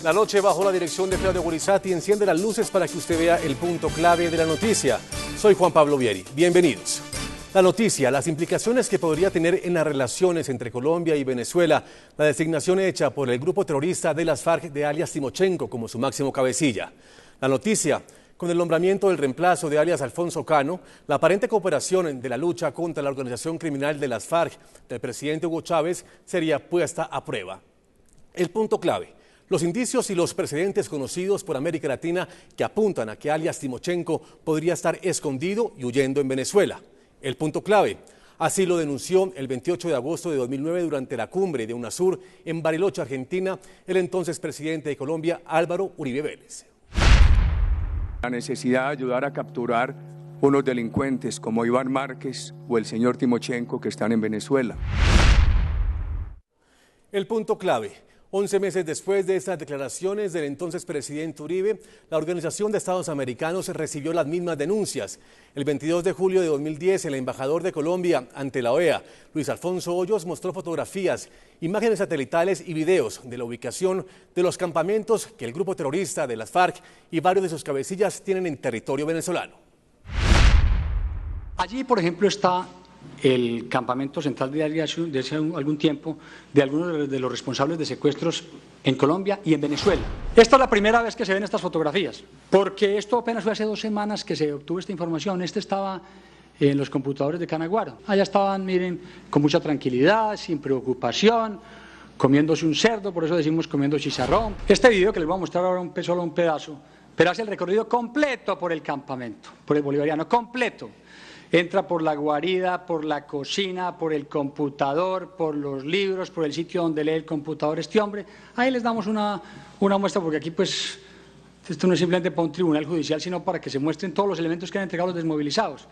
La noche bajo la dirección de Claudio Gurizati enciende las luces para que usted vea el punto clave de la noticia. Soy Juan Pablo Vieri. Bienvenidos. La noticia, las implicaciones que podría tener en las relaciones entre Colombia y Venezuela, la designación hecha por el grupo terrorista de las FARC de alias Timochenko como su máximo cabecilla. La noticia, con el nombramiento del reemplazo de alias Alfonso Cano, la aparente cooperación de la lucha contra la organización criminal de las FARC del presidente Hugo Chávez sería puesta a prueba. El punto clave, los indicios y los precedentes conocidos por América Latina que apuntan a que alias Timochenko podría estar escondido y huyendo en Venezuela. El punto clave, así lo denunció el 28 de agosto de 2009 durante la cumbre de UNASUR en Bariloche, Argentina, el entonces presidente de Colombia, Álvaro Uribe Vélez. La necesidad de ayudar a capturar unos delincuentes como Iván Márquez o el señor Timochenko que están en Venezuela. El punto clave. 11 meses después de estas declaraciones del entonces presidente Uribe, la Organización de Estados Americanos recibió las mismas denuncias. El 22 de julio de 2010, el embajador de Colombia ante la OEA, Luis Alfonso Hoyos, mostró fotografías, imágenes satelitales y videos de la ubicación de los campamentos que el grupo terrorista de las FARC y varios de sus cabecillas tienen en territorio venezolano. Allí, por ejemplo, está el campamento central de hace algún tiempo de algunos de los responsables de secuestros en Colombia y en Venezuela. Esta es la primera vez que se ven estas fotografías, porque esto apenas fue hace 2 semanas que se obtuvo esta información. Este estaba en los computadores de Canaguaro. Allá estaban, miren, con mucha tranquilidad, sin preocupación, comiéndose un cerdo, por eso decimos comiendo chicharrón. Este video que les voy a mostrar ahora solo un pedazo, pero hace el recorrido completo por el campamento, por el bolivariano, completo. Entra por la guarida, por la cocina, por el computador, por los libros, por el sitio donde lee el computador este hombre. Ahí les damos una muestra, porque aquí pues esto no es simplemente para un tribunal judicial, sino para que se muestren todos los elementos que han entregado los desmovilizados.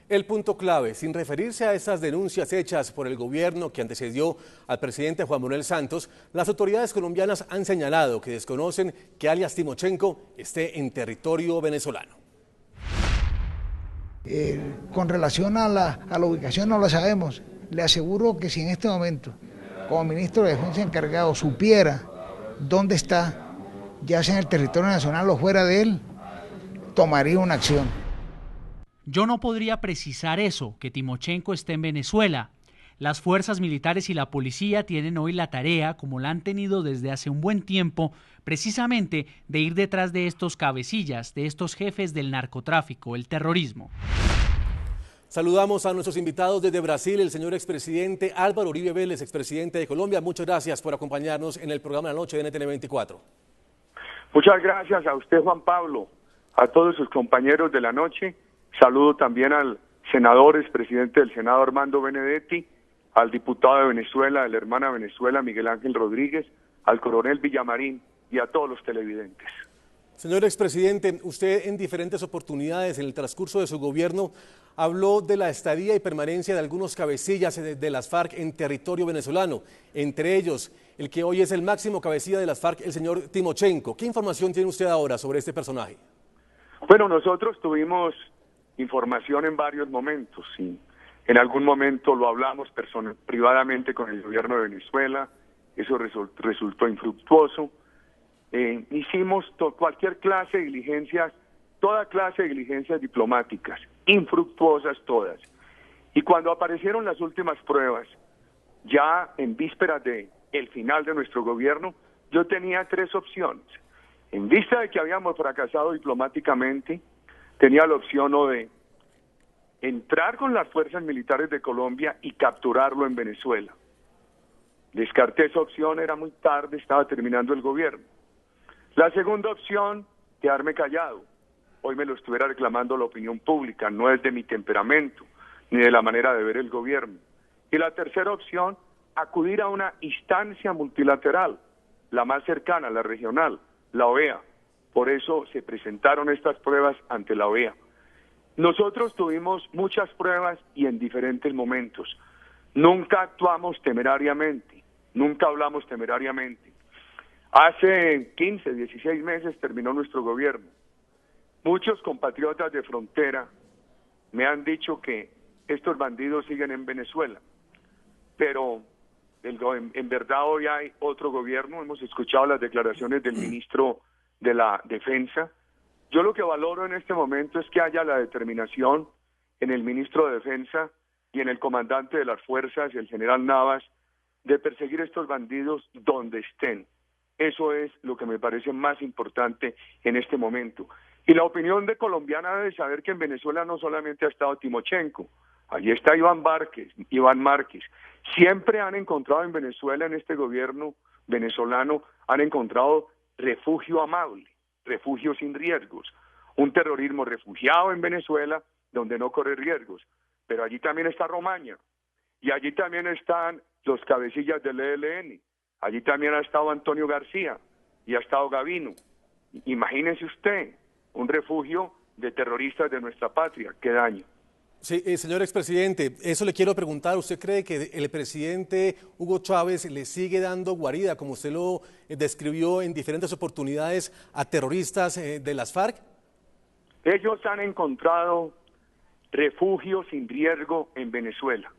El punto clave, sin referirse a esas denuncias hechas por el gobierno que antecedió al presidente Juan Manuel Santos, las autoridades colombianas han señalado que desconocen que alias Timochenko esté en territorio venezolano. Con relación a la ubicación no la sabemos. Le aseguro que si en este momento, como ministro de Defensa encargado, supiera dónde está, ya sea en el territorio nacional o fuera de él, tomaría una acción. Yo no podría precisar eso, que Timochenko esté en Venezuela. Las fuerzas militares y la policía tienen hoy la tarea, como la han tenido desde hace un buen tiempo, precisamente de ir detrás de estos cabecillas, de estos jefes del narcotráfico, el terrorismo. Saludamos a nuestros invitados desde Brasil, el señor expresidente Álvaro Uribe Vélez, expresidente de Colombia. Muchas gracias por acompañarnos en el programa de la noche de NTN 24. Muchas gracias a usted, Juan Pablo, a todos sus compañeros de la noche. Saludo también al senador, expresidente del Senado, Armando Benedetti, al diputado de Venezuela, de la hermana Venezuela, Miguel Ángel Rodríguez, al coronel Villamarín y a todos los televidentes. Señor expresidente, usted en diferentes oportunidades en el transcurso de su gobierno habló de la estadía y permanencia de algunos cabecillas de las FARC en territorio venezolano, entre ellos el que hoy es el máximo cabecilla de las FARC, el señor Timochenko. ¿Qué información tiene usted ahora sobre este personaje? Bueno, nosotros tuvimos información en varios momentos, sí. En algún momento lo hablamos privadamente con el gobierno de Venezuela, eso resultó infructuoso. Hicimos cualquier clase de diligencias, toda clase de diligencias diplomáticas, infructuosas todas. Y cuando aparecieron las últimas pruebas, ya en vísperas de el final de nuestro gobierno, yo tenía 3 opciones. En vista de que habíamos fracasado diplomáticamente, tenía la opción o de entrar con las fuerzas militares de Colombia y capturarlo en Venezuela. Descarté esa opción, era muy tarde, estaba terminando el gobierno. La segunda opción, quedarme callado. Hoy me lo estuviera reclamando la opinión pública, no es de mi temperamento, ni de la manera de ver el gobierno. Y la tercera opción, acudir a una instancia multilateral, la más cercana, la regional, la OEA. Por eso se presentaron estas pruebas ante la OEA. Nosotros tuvimos muchas pruebas y en diferentes momentos. Nunca actuamos temerariamente, nunca hablamos temerariamente. Hace 15, 16 meses terminó nuestro gobierno. Muchos compatriotas de frontera me han dicho que estos bandidos siguen en Venezuela, pero En verdad hoy hay otro gobierno, hemos escuchado las declaraciones del ministro de la Defensa. Yo lo que valoro en este momento es que haya la determinación en el ministro de Defensa y en el comandante de las fuerzas, el general Navas, de perseguir estos bandidos donde estén. Eso es lo que me parece más importante en este momento. Y la opinión de colombiana debe saber que en Venezuela no solamente ha estado Timochenko, allí está Iván Márquez. Siempre han encontrado en Venezuela, en este gobierno venezolano, han encontrado refugio amable, refugio sin riesgos, un terrorismo refugiado en Venezuela donde no corre riesgos. Pero allí también está Romaña, y allí también están los cabecillas del ELN, allí también ha estado Antonio García y ha estado Gavino. Imagínese usted, un refugio de terroristas de nuestra patria, qué daño. Sí, señor expresidente, eso le quiero preguntar. ¿Usted cree que el presidente Hugo Chávez le sigue dando guarida, como usted lo describió en diferentes oportunidades, a terroristas de las FARC? Ellos han encontrado refugio sin riesgo en Venezuela.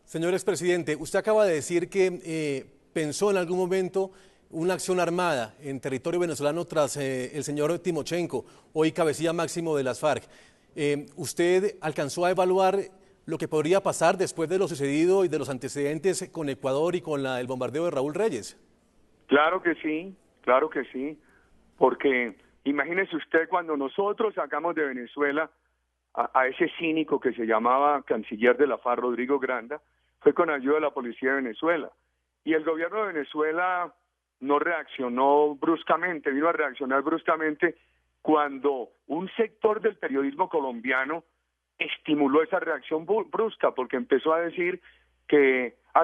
Señor expresidente, usted acaba de decir que pensó en algún momento una acción armada en territorio venezolano tras el señor Timochenko, hoy cabecilla máximo de las FARC. ¿Usted alcanzó a evaluar lo que podría pasar después de lo sucedido y de los antecedentes con Ecuador y con el bombardeo de Raúl Reyes? Claro que sí, porque imagínese usted cuando nosotros sacamos de Venezuela a ese cínico que se llamaba canciller de la FARC, Rodrigo Granda, fue con ayuda de la policía de Venezuela. Y el gobierno de Venezuela no reaccionó bruscamente, vino a reaccionar bruscamente cuando un sector del periodismo colombiano estimuló esa reacción brusca, porque empezó a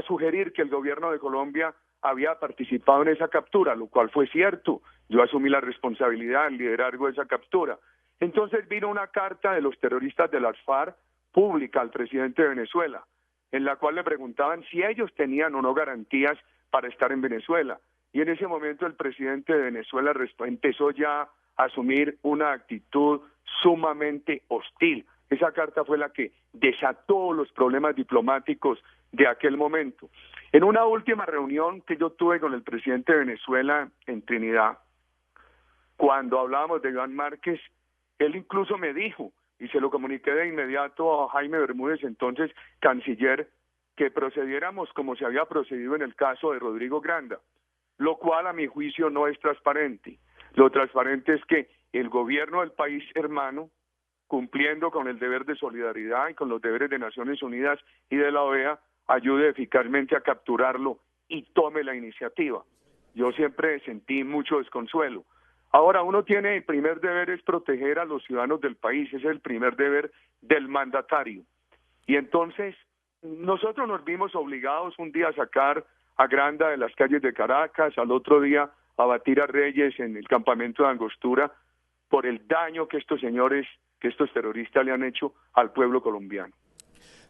sugerir que el gobierno de Colombia había participado en esa captura, lo cual fue cierto. Yo asumí la responsabilidad, el liderazgo de esa captura. Entonces vino una carta de los terroristas de las FARC pública al presidente de Venezuela, en la cual le preguntaban si ellos tenían o no garantías para estar en Venezuela. Y en ese momento el presidente de Venezuela empezó ya a asumir una actitud sumamente hostil. Esa carta fue la que desató los problemas diplomáticos de aquel momento. En una última reunión que yo tuve con el presidente de Venezuela en Trinidad, cuando hablábamos de Iván Márquez, él incluso me dijo, y se lo comuniqué de inmediato a Jaime Bermúdez, entonces canciller, que procediéramos como se había procedido en el caso de Rodrigo Granda, lo cual a mi juicio no es transparente. Lo transparente es que el gobierno del país hermano, cumpliendo con el deber de solidaridad y con los deberes de Naciones Unidas y de la OEA, ayude eficazmente a capturarlo y tome la iniciativa. Yo siempre sentí mucho desconsuelo. Ahora uno tiene, el primer deber es proteger a los ciudadanos del país, ese es el primer deber del mandatario. Y entonces nosotros nos vimos obligados un día a sacar a Granda de las calles de Caracas, al otro día a batir a Reyes en el campamento de Angostura por el daño que estos terroristas le han hecho al pueblo colombiano.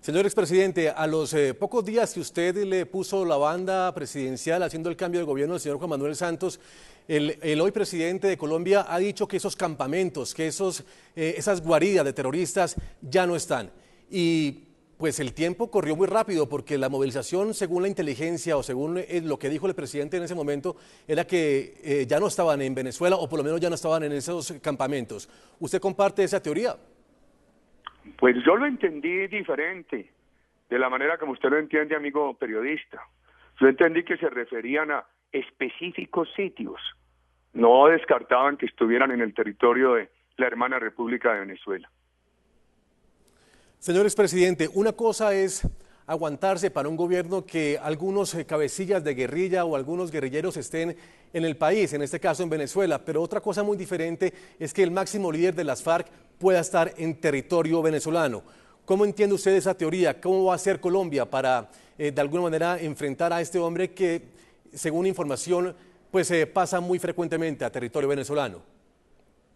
Señor expresidente, a los pocos días que usted le puso la banda presidencial haciendo el cambio de gobierno del señor Juan Manuel Santos, el hoy presidente de Colombia ha dicho que esos campamentos, que esas guaridas de terroristas ya no están. Y pues el tiempo corrió muy rápido porque la movilización, según la inteligencia o según lo que dijo el presidente en ese momento, era que ya no estaban en Venezuela o por lo menos ya no estaban en esos campamentos. ¿Usted comparte esa teoría? Pues yo lo entendí diferente, de la manera como usted lo entiende, amigo periodista. Yo entendí que se referían a específicos sitios, no descartaban que estuvieran en el territorio de la hermana República de Venezuela. Señor expresidente, una cosa es aguantarse para un gobierno que algunos cabecillas de guerrilla o algunos guerrilleros estén en el país, en este caso en Venezuela, pero otra cosa muy diferente es que el máximo líder de las FARC pueda estar en territorio venezolano. ¿Cómo entiende usted esa teoría? ¿Cómo va a hacer Colombia para de alguna manera enfrentar a este hombre que, según información, pues pasa muy frecuentemente a territorio venezolano?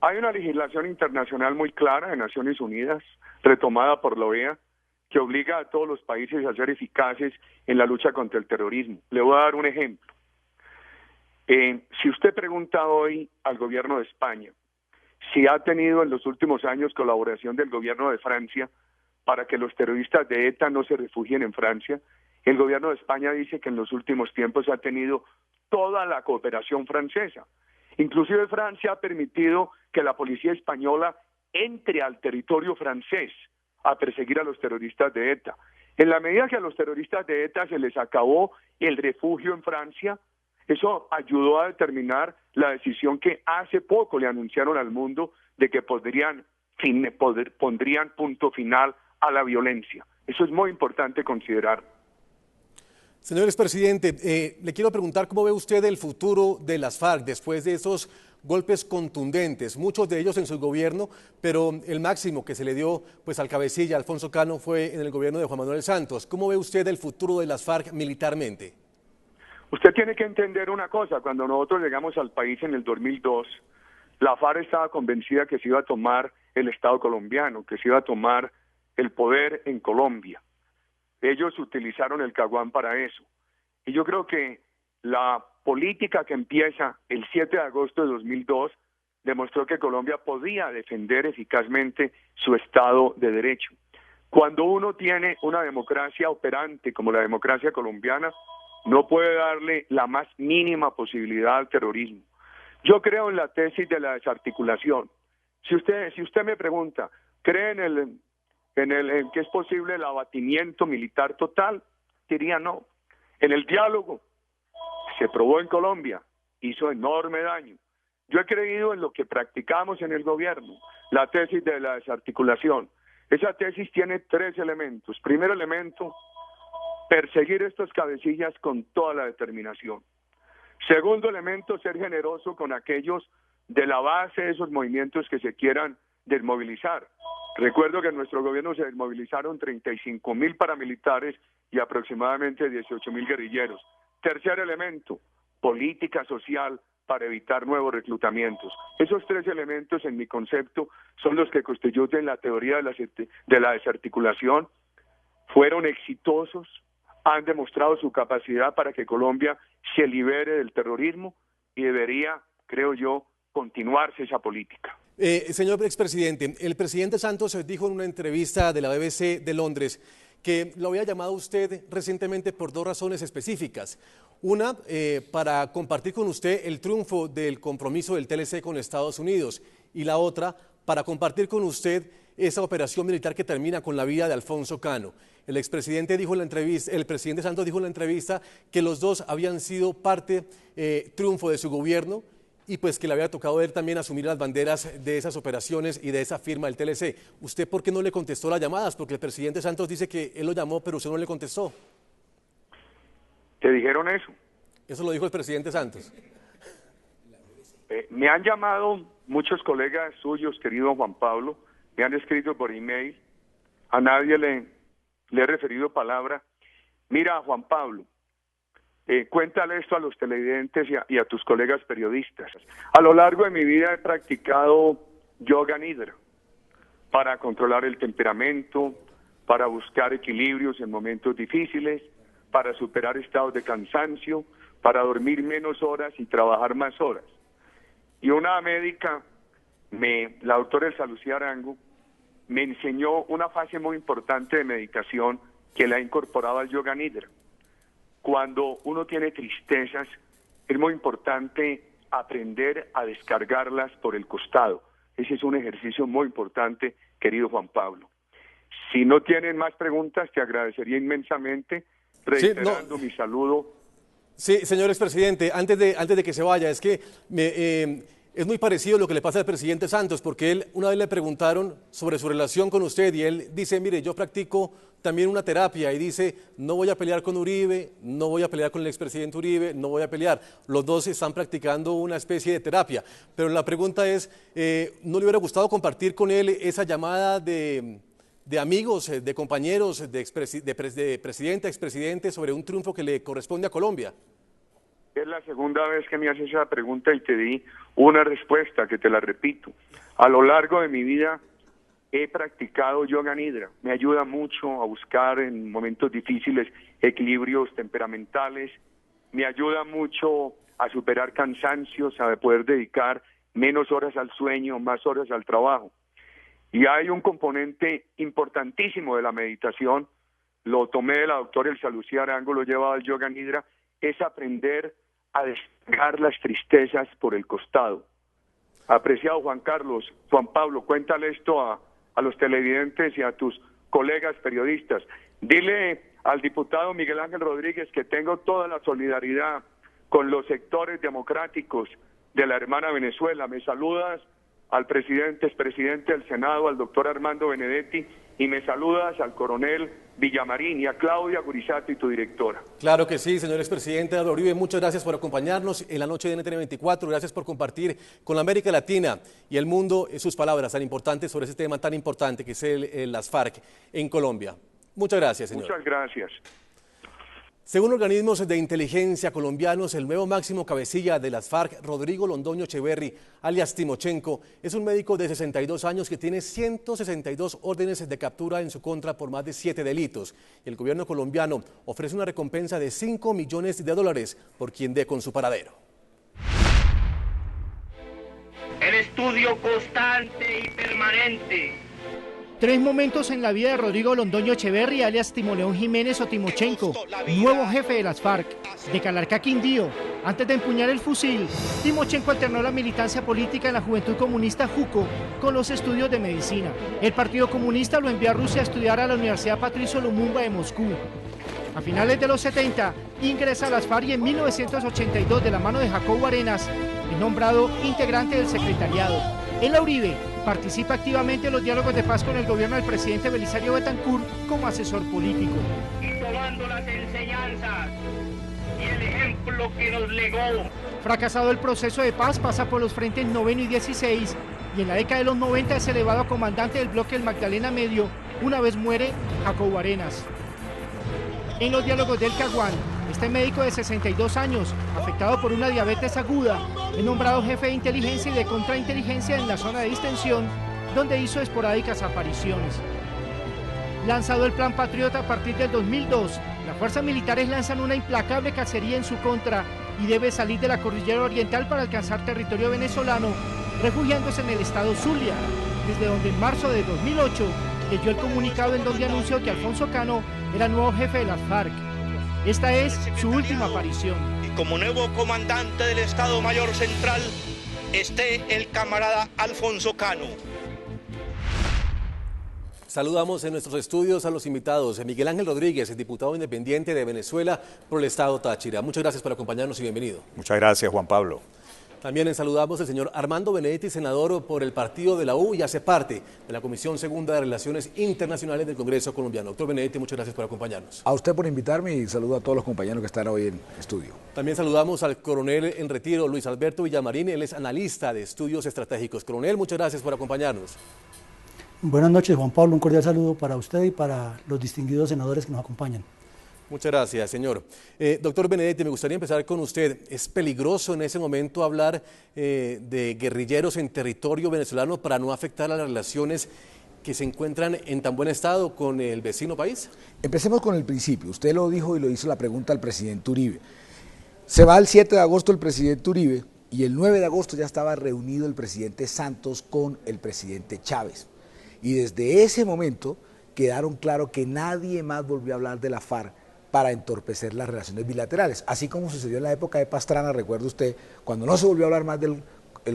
Hay una legislación internacional muy clara de Naciones Unidas, retomada por la OEA, que obliga a todos los países a ser eficaces en la lucha contra el terrorismo. Le voy a dar un ejemplo. Si usted pregunta hoy al gobierno de España si ha tenido en los últimos años colaboración del gobierno de Francia para que los terroristas de ETA no se refugien en Francia. El gobierno de España dice que en los últimos tiempos ha tenido toda la cooperación francesa. Inclusive Francia ha permitido que la policía española entre al territorio francés a perseguir a los terroristas de ETA. En la medida que a los terroristas de ETA se les acabó el refugio en Francia, eso ayudó a determinar la decisión que hace poco le anunciaron al mundo de que pondrían punto final a la violencia. Eso es muy importante considerar. Señor expresidente, le quiero preguntar cómo ve usted el futuro de las FARC después de esos golpes contundentes, muchos de ellos en su gobierno, pero el máximo que se le dio pues al cabecilla Alfonso Cano fue en el gobierno de Juan Manuel Santos. ¿Cómo ve usted el futuro de las FARC militarmente? Usted tiene que entender una cosa, cuando nosotros llegamos al país en el 2002, la FARC estaba convencida que se iba a tomar el Estado colombiano, que se iba a tomar el poder en Colombia. Ellos utilizaron el Caguán para eso. Y yo creo que la política que empieza el 7 de agosto de 2002 demostró que Colombia podía defender eficazmente su Estado de Derecho. Cuando uno tiene una democracia operante como la democracia colombiana, no puede darle la más mínima posibilidad al terrorismo. Yo creo en la tesis de la desarticulación. Si usted me pregunta, ¿cree en que es posible el abatimiento militar total? Diría no. En el diálogo se probó en Colombia, hizo enorme daño. Yo he creído en lo que practicamos en el gobierno, la tesis de la desarticulación. Esa tesis tiene 3 elementos. Primer elemento, perseguir estos cabecillas con toda la determinación. Segundo elemento, ser generoso con aquellos de la base de esos movimientos que se quieran desmovilizar. Recuerdo que en nuestro gobierno se desmovilizaron 35.000 paramilitares y aproximadamente 18.000 guerrilleros. Tercer elemento, política social para evitar nuevos reclutamientos. Esos 3 elementos, en mi concepto, son los que constituyen la teoría de la desarticulación. Fueron exitosos, han demostrado su capacidad para que Colombia se libere del terrorismo y debería, creo yo, continuarse esa política. Señor expresidente, el presidente Santos dijo en una entrevista de la BBC de Londres que lo había llamado usted recientemente por 2 razones específicas. Una, para compartir con usted el triunfo del compromiso del TLC con Estados Unidos, y la otra, para compartir con usted esa operación militar que termina con la vida de Alfonso Cano. El expresidente dijo en la entrevista, el presidente Santos dijo en la entrevista que los dos habían sido parte triunfo de su gobierno y pues que le había tocado él también asumir las banderas de esas operaciones y de esa firma del TLC. ¿Usted por qué no le contestó las llamadas? Porque el presidente Santos dice que él lo llamó, pero usted no le contestó. ¿Te dijeron eso? Eso lo dijo el presidente Santos. Me han llamado muchos colegas suyos, querido Juan Pablo, me han escrito por email, a nadie le he referido palabra. Mira, Juan Pablo, cuéntale esto a los televidentes y a tus colegas periodistas. A lo largo de mi vida he practicado yoga nidra para controlar el temperamento, para buscar equilibrios en momentos difíciles, para superar estados de cansancio, para dormir menos horas y trabajar más horas. Y una médica, la doctora Elsa Lucía Arango, me enseñó una fase muy importante de medicación que la ha incorporado al yoga nidra. Cuando uno tiene tristezas, es muy importante aprender a descargarlas por el costado. Ese es un ejercicio muy importante, querido Juan Pablo. Si no tienen más preguntas, te agradecería inmensamente, reiterando mi saludo. Sí, señor expresidente, antes de que se vaya, es que es muy parecido lo que le pasa al presidente Santos, porque él una vez le preguntaron sobre su relación con usted y él dice, mire, yo practico también una terapia y dice, no voy a pelear con Uribe, no voy a pelear con el expresidente Uribe, no voy a pelear. Los dos están practicando una especie de terapia, pero la pregunta es, ¿no le hubiera gustado compartir con él esa llamada de amigos, de compañeros, de presidente, expresidente, sobre un triunfo que le corresponde a Colombia? Es la segunda vez que me haces esa pregunta y te di una respuesta que te la repito. A lo largo de mi vida he practicado yoga nidra. Me ayuda mucho a buscar en momentos difíciles equilibrios temperamentales. Me ayuda mucho a superar cansancios, a poder dedicar menos horas al sueño, más horas al trabajo. Y hay un componente importantísimo de la meditación, lo tomé de la doctora Elsa Lucía Arango, lo llevaba al Yoga Nidra, es aprender a descargar las tristezas por el costado. Apreciado Juan Carlos, Juan Pablo, cuéntale esto a los televidentes y a tus colegas periodistas. Dile al diputado Miguel Ángel Rodríguez que tengo toda la solidaridad con los sectores democráticos de la hermana Venezuela. Me saludas al expresidente del Senado, al doctor Armando Benedetti, y me saludas al coronel Villamarín y a Claudia Gurizati, tu directora. Claro que sí, señor expresidente Álvaro Uribe, muchas gracias por acompañarnos en la noche de NTN 24, gracias por compartir con la América Latina y el mundo sus palabras tan importantes sobre ese tema tan importante que es las FARC en Colombia. Muchas gracias, señor. Muchas gracias. Según organismos de inteligencia colombianos, el nuevo máximo cabecilla de las FARC, Rodrigo Londoño Echeverri, alias Timochenko, es un médico de 62 años que tiene 162 órdenes de captura en su contra por más de 7 delitos. El gobierno colombiano ofrece una recompensa de $5 millones por quien dé con su paradero. El estudio constante y permanente. 3 momentos en la vida de Rodrigo Londoño Echeverri, alias Timoleón Jiménez o Timochenko, nuevo jefe de las FARC, de Calarcá, Quindío. Antes de empuñar el fusil, Timochenko alternó la militancia política en la Juventud Comunista JUCO con los estudios de medicina. El Partido Comunista lo envió a Rusia a estudiar a la Universidad Patricio Lumumba de Moscú. A finales de los 70, ingresa a las FARC y en 1982, de la mano de Jacobo Arenas, es nombrado integrante del secretariado. En Uribe participa activamente en los diálogos de paz con el gobierno del presidente Belisario Betancur como asesor político. Y tomando las enseñanzas y el ejemplo que nos legó. Fracasado el proceso de paz, pasa por los frentes 9 y 16 y en la década de los 90 es elevado a comandante del bloque del Magdalena Medio, una vez muere Jacobo Arenas. En los diálogos del Caguán, este médico de 62 años, afectado por una diabetes aguda, es nombrado jefe de inteligencia y de contrainteligencia en la zona de distensión, donde hizo esporádicas apariciones. Lanzado el Plan Patriota a partir del 2002, las fuerzas militares lanzan una implacable cacería en su contra y debe salir de la cordillera oriental para alcanzar territorio venezolano, refugiándose en el estado Zulia, desde donde en marzo de 2008 leyó el comunicado en donde anunció que Alfonso Cano era nuevo jefe de las FARC. Esta es su última aparición. Y como nuevo comandante del Estado Mayor Central, esté el camarada Alfonso Cano. Saludamos en nuestros estudios a los invitados. Miguel Ángel Rodríguez, el diputado independiente de Venezuela por el estado Táchira. Muchas gracias por acompañarnos y bienvenido. Muchas gracias, Juan Pablo. También saludamos al señor Armando Benedetti, senador por el partido de la U y hace parte de la Comisión Segunda de Relaciones Internacionales del Congreso colombiano. Doctor Benedetti, muchas gracias por acompañarnos. A usted por invitarme y saludo a todos los compañeros que están hoy en estudio. También saludamos al coronel en retiro, Luis Alberto Villamarín, él es analista de estudios estratégicos. Coronel, muchas gracias por acompañarnos. Buenas noches, Juan Pablo, un cordial saludo para usted y para los distinguidos senadores que nos acompañan. Muchas gracias, señor. Doctor Benedetti, me gustaría empezar con usted. ¿Es peligroso en ese momento hablar de guerrilleros en territorio venezolano para no afectar a las relaciones que se encuentran en tan buen estado con el vecino país? Empecemos con el principio. Usted lo dijo y lo hizo la pregunta al presidente Uribe. Se va el 7 de agosto el presidente Uribe y el 9 de agosto ya estaba reunido el presidente Santos con el presidente Chávez. Y desde ese momento quedaron claro que nadie más volvió a hablar de la FARC para entorpecer las relaciones bilaterales, así como sucedió en la época de Pastrana, recuerde usted, cuando no se volvió a hablar más del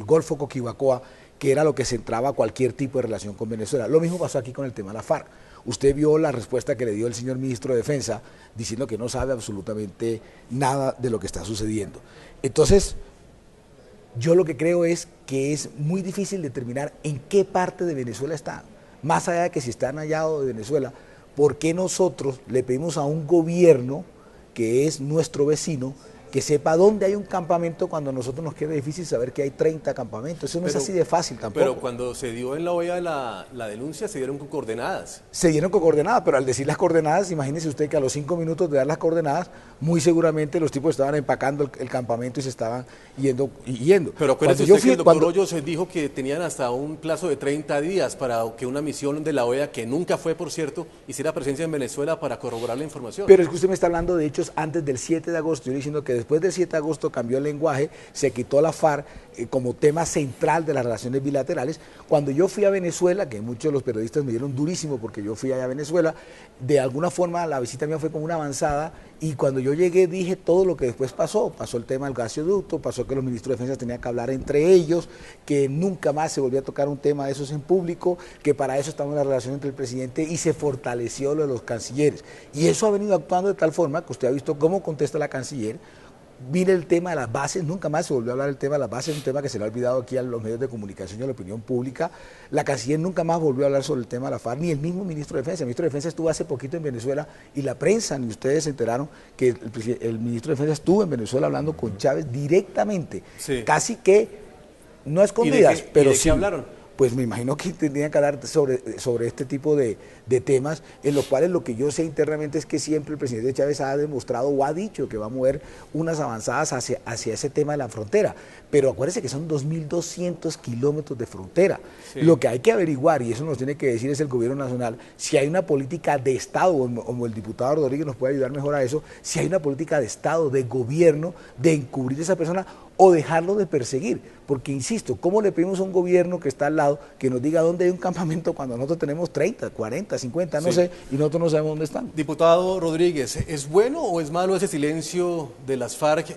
Golfo Coquibacoa, que era lo que centraba cualquier tipo de relación con Venezuela. Lo mismo pasó aquí con el tema de la FARC. Usted vio la respuesta que le dio el señor ministro de Defensa, diciendo que no sabe absolutamente nada de lo que está sucediendo. Entonces, yo lo que creo es que es muy difícil determinar en qué parte de Venezuela están, más allá de que si están allá de Venezuela. ¿Por qué nosotros le pedimos a un gobierno que es nuestro vecino que sepa dónde hay un campamento cuando a nosotros nos queda difícil saber que hay 30 campamentos? Eso no es así de fácil tampoco. Pero cuando se dio en la OEA la denuncia, se dieron con coordenadas. Se dieron con coordenadas, pero al decir las coordenadas, imagínese usted que a los 5 minutos de dar las coordenadas, muy seguramente los tipos estaban empacando el campamento y se estaban yendo. Pero acuérdese usted que el doctor Hoyos dijo que tenían hasta un plazo de 30 días para que una misión de la OEA, que nunca fue, por cierto, hiciera presencia en Venezuela para corroborar la información. Pero es que usted me está hablando de hechos antes del 7 de agosto. Yo estoy diciendo que después del 7 de agosto cambió el lenguaje, se quitó la FARC como tema central de las relaciones bilaterales. Cuando yo fui a Venezuela, que muchos de los periodistas me dieron durísimo porque yo fui allá a Venezuela, de alguna forma la visita mía fue como una avanzada, y cuando yo llegué dije todo lo que después pasó el tema del gasoducto, pasó que los ministros de defensa tenían que hablar entre ellos, que nunca más se volvió a tocar un tema de esos en público, que para eso estaba una relación entre el presidente, y se fortaleció lo de los cancilleres, y eso ha venido actuando de tal forma que usted ha visto cómo contesta la canciller. Mire el tema de las bases, nunca más se volvió a hablar del tema de las bases, un tema que se le ha olvidado aquí a los medios de comunicación y a la opinión pública. La canciller nunca más volvió a hablar sobre el tema de la FARC, ni el mismo ministro de Defensa. El ministro de Defensa estuvo hace poquito en Venezuela y la prensa, ni ustedes se enteraron que el ministro de Defensa estuvo en Venezuela hablando con Chávez directamente, sí, casi que no a escondidas, pero sí hablaron. Pues me imagino que tendrían que hablar sobre este tipo de temas, en los cuales lo que yo sé internamente es que siempre el presidente Chávez ha demostrado o ha dicho que va a mover unas avanzadas hacia ese tema de la frontera. Pero acuérdense que son 2.200 kilómetros de frontera. Sí. Lo que hay que averiguar, y eso nos tiene que decir es el gobierno nacional, si hay una política de Estado, como el diputado Rodríguez nos puede ayudar mejor a eso, si hay una política de Estado, de gobierno, de encubrir a esa persona o dejarlo de perseguir. Porque, insisto, ¿cómo le pedimos a un gobierno que está al lado que nos diga dónde hay un campamento cuando nosotros tenemos 30, 40, 50, no sé, y nosotros no sabemos dónde están? Diputado Rodríguez, ¿es bueno o es malo ese silencio de las FARC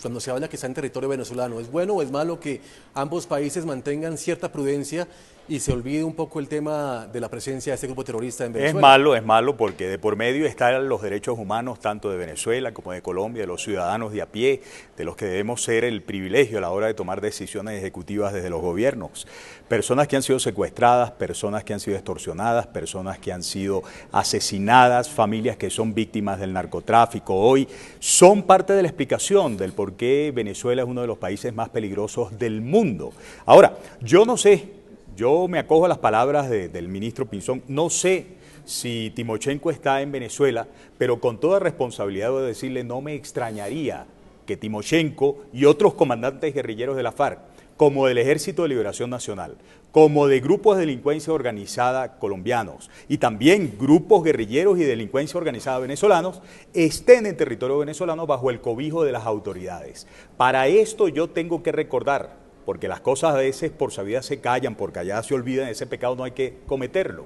cuando se habla que está en territorio venezolano? ¿Es bueno o es malo que ambos países mantengan cierta prudencia y se olvide un poco el tema de la presencia de este grupo terrorista en Venezuela? Es malo porque de por medio están los derechos humanos tanto de Venezuela como de Colombia, de los ciudadanos de a pie, de los que debemos ser el privilegio a la hora de tomar decisiones ejecutivas desde los gobiernos. Personas que han sido secuestradas, personas que han sido extorsionadas, personas que han sido asesinadas, familias que son víctimas del narcotráfico hoy, son parte de la explicación del por qué Venezuela es uno de los países más peligrosos del mundo. Ahora, yo no sé, yo me acojo a las palabras del ministro Pinzón, no sé si Timochenko está en Venezuela, pero con toda responsabilidad debo decirle, no me extrañaría que Timochenko y otros comandantes guerrilleros de la FARC, como del Ejército de Liberación Nacional, como de grupos de delincuencia organizada colombianos y también grupos guerrilleros y delincuencia organizada venezolanos, estén en territorio venezolano bajo el cobijo de las autoridades. Para esto yo tengo que recordar, porque las cosas a veces por sabidas se callan, porque allá se olvidan, ese pecado no hay que cometerlo,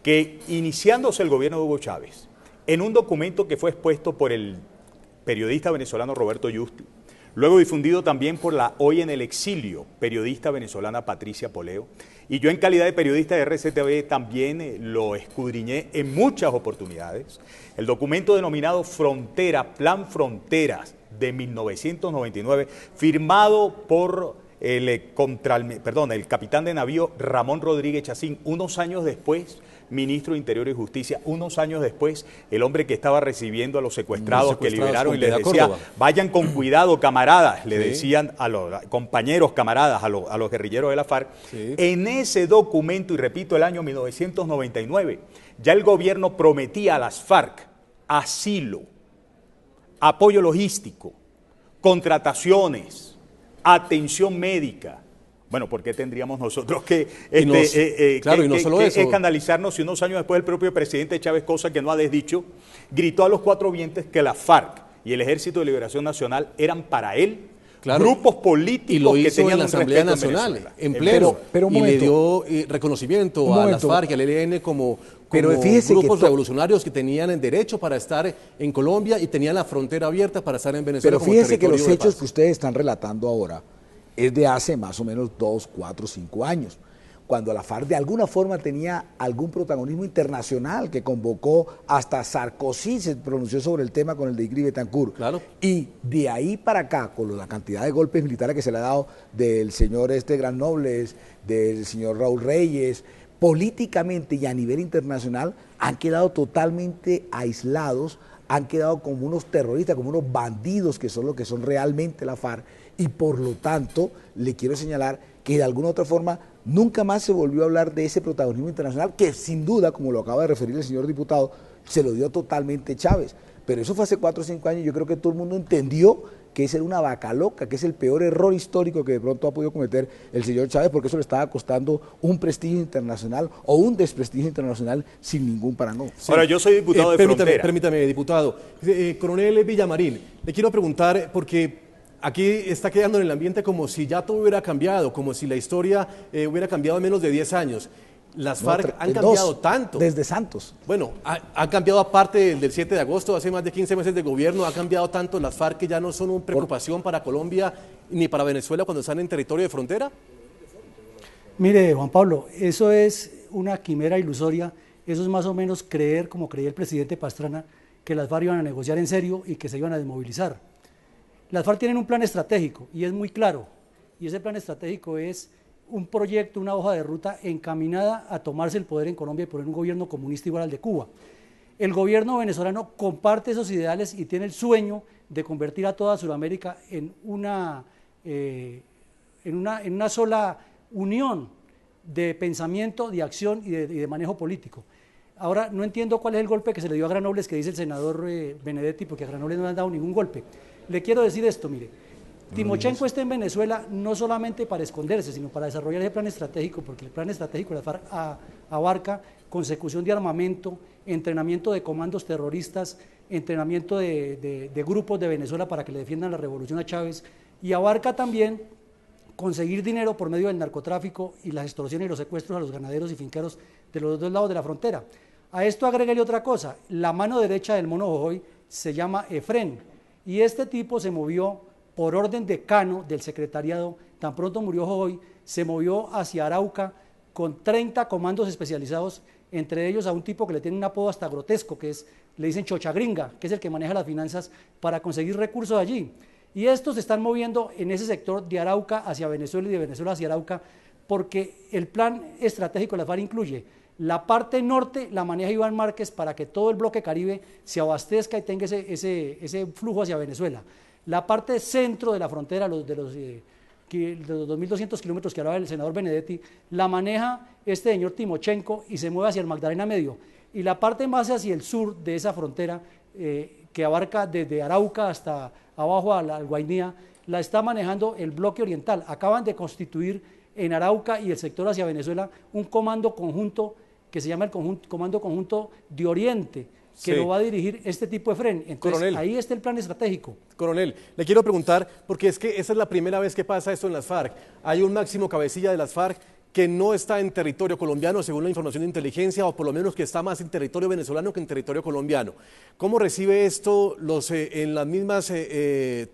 que iniciándose el gobierno de Hugo Chávez, en un documento que fue expuesto por el periodista venezolano Roberto Justi, luego difundido también por la hoy en el exilio periodista venezolana Patricia Poleo, y yo en calidad de periodista de RCTV también lo escudriñé en muchas oportunidades, el documento denominado Frontera, Plan Fronteras de 1999, firmado por el capitán de navío Ramón Rodríguez Chacín, unos años después, ministro de Interior y Justicia, unos años después, el hombre que estaba recibiendo a los secuestrados que liberaron y les decía, vayan con cuidado, camaradas, le decían a los compañeros camaradas, a los guerrilleros de la FARC. Sí. En ese documento, y repito, el año 1999, ya el gobierno prometía a las FARC asilo, apoyo logístico, contrataciones, atención médica. Bueno, ¿por qué tendríamos nosotros que escandalizarnos si unos años después el propio presidente Chávez, cosa que no ha desdicho, gritó a los cuatro vientos que la FARC y el Ejército de Liberación Nacional eran para él grupos políticos y lo hizo que tenían en la Asamblea Nacional, en pleno, y le dio reconocimiento a las FARC y al ELN como grupos revolucionarios que tenían el derecho para estar en Colombia y tenían la frontera abierta para estar en Venezuela. Pero fíjese que los hechos que ustedes están relatando ahora es de hace más o menos 2, 4, 5 años, cuando la FARC de alguna forma tenía algún protagonismo internacional, que convocó hasta Sarkozy, se pronunció sobre el tema con el de Icri Betancourt. Claro. Y de ahí para acá, con la cantidad de golpes militares que se le ha dado del señor Gran Nobles, del señor Raúl Reyes, políticamente y a nivel internacional, han quedado totalmente aislados, han quedado como unos terroristas, como unos bandidos que son lo que son realmente la FARC, y por lo tanto le quiero señalar que de alguna otra forma nunca más se volvió a hablar de ese protagonismo internacional que sin duda, como lo acaba de referir el señor diputado, se lo dio totalmente Chávez. pero eso fue hace 4 o 5 años. Yo creo que todo el mundo entendió que esa era una vaca loca, que es el peor error histórico que de pronto ha podido cometer el señor Chávez, porque eso le estaba costando un prestigio internacional o un desprestigio internacional sin ningún parangón. Sí. Ahora, yo soy diputado de frontera. Permítame, diputado. Coronel Villamarín, le quiero preguntar, porque aquí está quedando en el ambiente como si ya todo hubiera cambiado, como si la historia hubiera cambiado en menos de 10 años. Las FARC han cambiado tanto. Desde Santos. Bueno, ha cambiado aparte del 7 de agosto, hace más de 15 meses de gobierno, ha cambiado tanto las FARC que ya no son una preocupación para Colombia ni para Venezuela cuando están en territorio de frontera. Mire, Juan Pablo, eso es una quimera ilusoria, eso es más o menos creer, como creía el presidente Pastrana, que las FARC iban a negociar en serio y que se iban a desmovilizar. Las FARC tienen un plan estratégico y es muy claro, y ese plan estratégico es un proyecto, una hoja de ruta encaminada a tomarse el poder en Colombia y poner un gobierno comunista igual al de Cuba. El gobierno venezolano comparte esos ideales y tiene el sueño de convertir a toda Sudamérica en una sola unión de pensamiento, de acción y de manejo político. Ahora, no entiendo cuál es el golpe que se le dio a Granollers, que dice el senador Benedetti, porque a Granollers no le han dado ningún golpe. Le quiero decir esto, mire. Timochenko está en Venezuela no solamente para esconderse, sino para desarrollar ese plan estratégico, porque el plan estratégico de la FARC abarca consecución de armamento, entrenamiento de comandos terroristas, entrenamiento de grupos de Venezuela para que le defiendan la revolución a Chávez, y abarca también conseguir dinero por medio del narcotráfico y las extorsiones y los secuestros a los ganaderos y finqueros de los dos lados de la frontera. A esto agréguele otra cosa, la mano derecha del mono Jojoy se llama Efren, y este tipo se movió por orden de Cano, del secretariado, tan pronto murió Jojoy, se movió hacia Arauca con 30 comandos especializados, entre ellos a un tipo que le tiene un apodo hasta grotesco, que es, le dicen Chocha Gringa, que es el que maneja las finanzas para conseguir recursos allí. Y estos se están moviendo en ese sector de Arauca hacia Venezuela y de Venezuela hacia Arauca, porque el plan estratégico de la FARC incluye la parte norte, la maneja Iván Márquez para que todo el bloque Caribe se abastezca y tenga ese flujo hacia Venezuela. La parte centro de la frontera, de los 2.200 kilómetros que hablaba el senador Benedetti, la maneja este señor Timochenko y se mueve hacia el Magdalena Medio. Y la parte más hacia el sur de esa frontera, que abarca desde Arauca hasta abajo al Guainía, la está manejando el bloque oriental. Acaban de constituir en Arauca y el sector hacia Venezuela un comando conjunto que se llama el Comando Conjunto de Oriente, que lo va a dirigir este tipo de Efren. Entonces, Coronel, ahí está el plan estratégico. Coronel, le quiero preguntar, porque es que esa es la primera vez que pasa esto en las FARC. Hay un máximo cabecilla de las FARC que no está en territorio colombiano, según la información de inteligencia, o por lo menos que está más en territorio venezolano que en territorio colombiano. ¿Cómo recibe esto en las mismas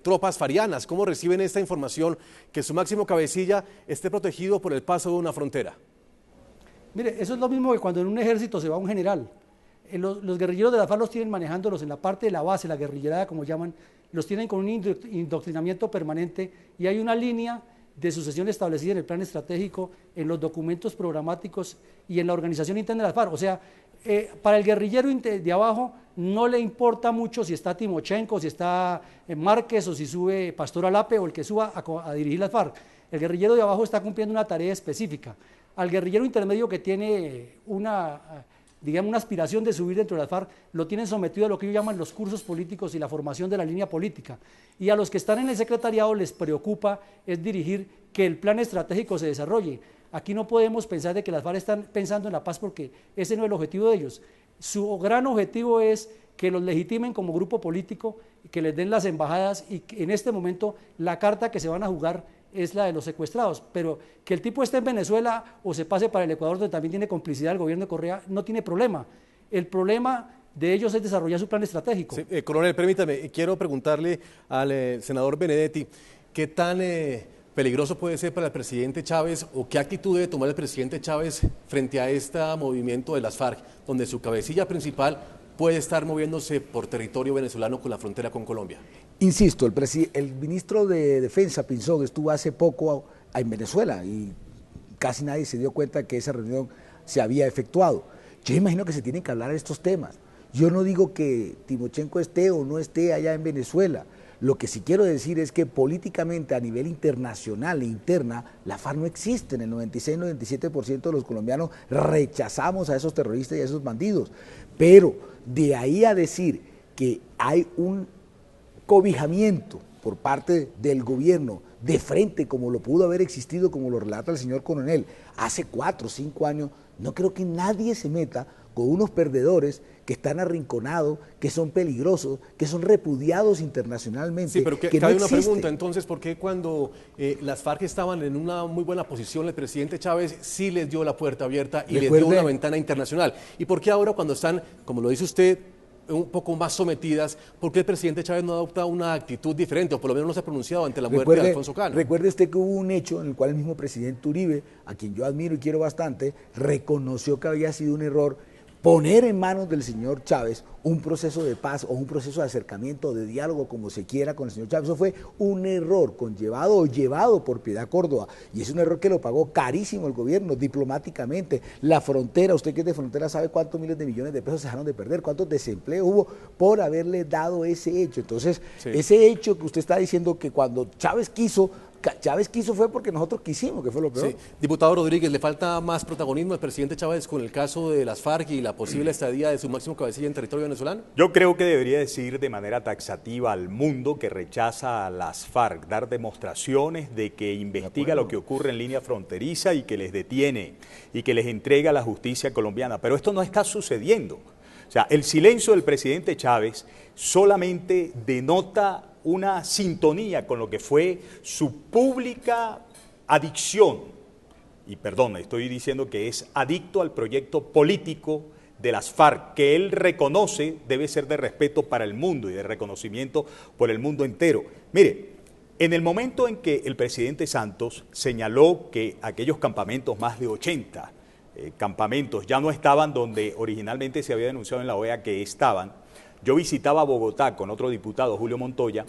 tropas farianas? ¿Cómo reciben esta información que su máximo cabecilla esté protegido por el paso de una frontera? Mire, eso es lo mismo que cuando en un ejército se va un general. Los guerrilleros de la FARC los tienen manejándolos en la parte de la base, la guerrillerada como llaman, los tienen con un indoctrinamiento permanente y hay una línea de sucesión establecida en el plan estratégico, en los documentos programáticos y en la organización interna de la FARC. O sea, para el guerrillero de abajo no le importa mucho si está Timochenko, si está Márquez o si sube Pastor Alape o el que suba a dirigir la FARC. El guerrillero de abajo está cumpliendo una tarea específica. Al guerrillero intermedio que tiene una aspiración de subir dentro de la FARC, lo tienen sometido a lo que ellos llaman los cursos políticos y la formación de la línea política. Y a los que están en el secretariado les preocupa es dirigir que el plan estratégico se desarrolle. Aquí no podemos pensar de que las FARC están pensando en la paz porque ese no es el objetivo de ellos. Su gran objetivo es que los legitimen como grupo político, que les den las embajadas y que en este momento la carta que se van a jugar es la de los secuestrados, pero que el tipo esté en Venezuela o se pase para el Ecuador, donde también tiene complicidad el gobierno de Correa, no tiene problema. El problema de ellos es desarrollar su plan estratégico. Sí, coronel, permítame, quiero preguntarle al senador Benedetti, ¿qué tan peligroso puede ser para el presidente Chávez o qué actitud debe tomar el presidente Chávez frente a este movimiento de las FARC, donde su cabecilla principal puede estar moviéndose por territorio venezolano con la frontera con Colombia? Insisto, el ministro de Defensa, Pinzón, estuvo hace poco en Venezuela y casi nadie se dio cuenta que esa reunión se había efectuado. Yo imagino que se tienen que hablar de estos temas. Yo no digo que Timochenko esté o no esté allá en Venezuela. Lo que sí quiero decir es que políticamente a nivel internacional e interna, la FARC no existe. En el 96-97% de los colombianos rechazamos a esos terroristas y a esos bandidos. Pero de ahí a decir que hay un cobijamiento por parte del gobierno de frente, como lo pudo haber existido, como lo relata el señor coronel, hace 4 o 5 años, no creo que nadie se meta con unos perdedores que están arrinconados, que son peligrosos, que son repudiados internacionalmente. Sí, pero que cabe no una existe. pregunta, entonces, ¿por qué cuando las FARC estaban en una muy buena posición, el presidente Chávez sí les dio la puerta abierta y les dio una ventana internacional? ¿Y por qué ahora, cuando están, como lo dice usted, un poco más sometidas, por qué el presidente Chávez no adopta una actitud diferente, o por lo menos no se ha pronunciado ante la muerte de Alfonso Cano? Recuerde usted que hubo un hecho en el cual el mismo presidente Uribe, a quien yo admiro y quiero bastante, reconoció que había sido un error poner en manos del señor Chávez un proceso de paz o un proceso de acercamiento, de diálogo, como se quiera, con el señor Chávez. Eso fue un error conllevado o llevado por Piedad Córdoba, y es un error que lo pagó carísimo el gobierno, diplomáticamente. La frontera, usted que es de frontera sabe cuántos miles de millones de pesos se dejaron de perder, cuántos desempleos hubo por haberle dado ese hecho. Entonces, ese hecho que usted está diciendo, que cuando Chávez quiso fue porque nosotros quisimos, que fue lo peor. Sí. Diputado Rodríguez, ¿le falta más protagonismo al presidente Chávez con el caso de las FARC y la posible estadía de su máximo cabecilla en territorio venezolano? Yo creo que debería decir de manera taxativa al mundo que rechaza a las FARC, dar demostraciones de que investiga lo que ocurre en línea fronteriza y que les detiene y que les entrega a la justicia colombiana. Pero esto no está sucediendo. O sea, el silencio del presidente Chávez solamente denota una sintonía con lo que fue su pública adicción, y perdón, estoy diciendo que es adicto al proyecto político de las FARC, que él reconoce debe ser de respeto para el mundo y de reconocimiento por el mundo entero. Mire, en el momento en que el presidente Santos señaló que aquellos campamentos, más de 80 campamentos, ya no estaban donde originalmente se había denunciado en la OEA que estaban, yo visitaba Bogotá con otro diputado, Julio Montoya,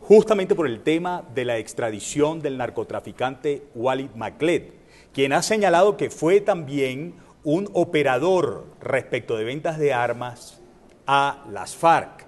justamente por el tema de la extradición del narcotraficante Walid Maclet, quien ha señalado que fue también un operador respecto de ventas de armas a las FARC.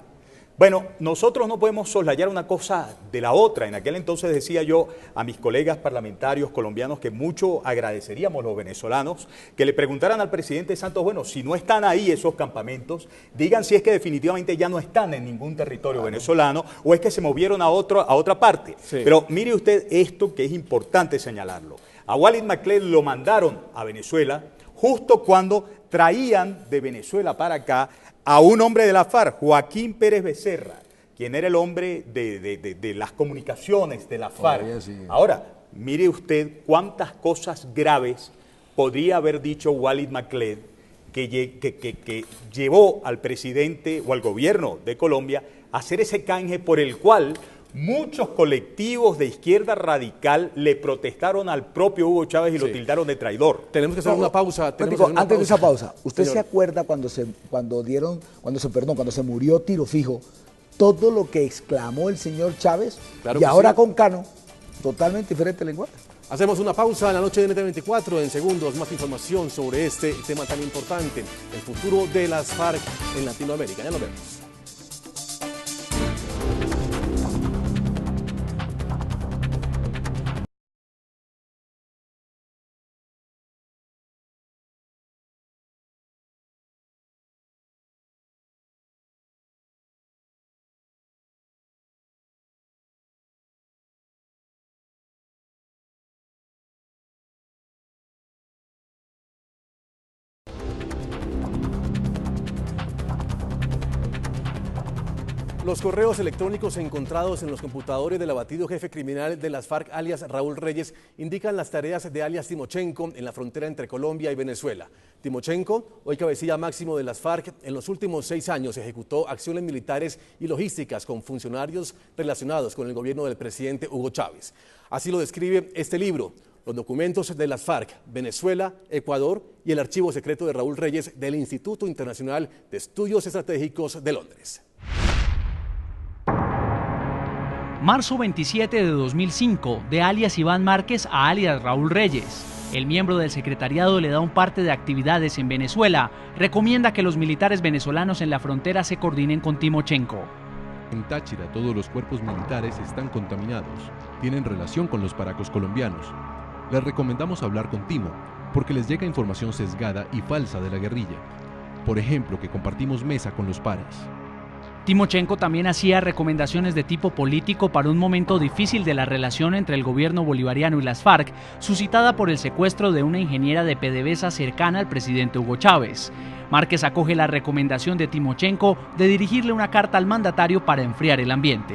Bueno, nosotros no podemos soslayar una cosa de la otra. En aquel entonces decía yo a mis colegas parlamentarios colombianos que mucho agradeceríamos los venezolanos que le preguntaran al presidente Santos, bueno, si no están ahí esos campamentos, digan si es que definitivamente ya no están en ningún territorio venezolano o es que se movieron a otra parte. Sí. Pero mire usted esto que es importante señalarlo. A Walid Maclet lo mandaron a Venezuela justo cuando traían de Venezuela para acá a un hombre de la FARC, Joaquín Pérez Becerra, quien era el hombre de las comunicaciones de la FARC. Sí. Ahora, mire usted cuántas cosas graves podría haber dicho Walid Maclet que llevó al presidente o al gobierno de Colombia a hacer ese canje por el cual muchos colectivos de izquierda radical le protestaron al propio Hugo Chávez y lo tildaron de traidor. Tenemos que hacer una pausa. Antes de esa pausa, ¿usted se acuerda cuando se murió Tiro Fijo, todo lo que exclamó el señor Chávez? Claro, y ahora con Cano, totalmente diferente lenguaje. Hacemos una pausa en la noche de NTN24. En segundos, más información sobre este tema tan importante, el futuro de las FARC en Latinoamérica. Ya nos vemos. Los correos electrónicos encontrados en los computadores del abatido jefe criminal de las FARC, alias Raúl Reyes, indican las tareas de alias Timochenko en la frontera entre Colombia y Venezuela. Timochenko, hoy cabecilla máximo de las FARC, en los últimos 6 años ejecutó acciones militares y logísticas con funcionarios relacionados con el gobierno del presidente Hugo Chávez. Así lo describe este libro, los documentos de las FARC, Venezuela, Ecuador y el archivo secreto de Raúl Reyes del Instituto Internacional de Estudios Estratégicos de Londres. Marzo 27 de 2005, de alias Iván Márquez a alias Raúl Reyes. El miembro del secretariado le da un parte de actividades en Venezuela. Recomienda que los militares venezolanos en la frontera se coordinen con Timochenko. En Táchira todos los cuerpos militares están contaminados. Tienen relación con los paracos colombianos. Les recomendamos hablar con Timo, porque les llega información sesgada y falsa de la guerrilla. Por ejemplo, que compartimos mesa con los paras. Timochenko también hacía recomendaciones de tipo político para un momento difícil de la relación entre el gobierno bolivariano y las FARC, suscitada por el secuestro de una ingeniera de PDVSA cercana al presidente Hugo Chávez. Márquez acoge la recomendación de Timochenko de dirigirle una carta al mandatario para enfriar el ambiente.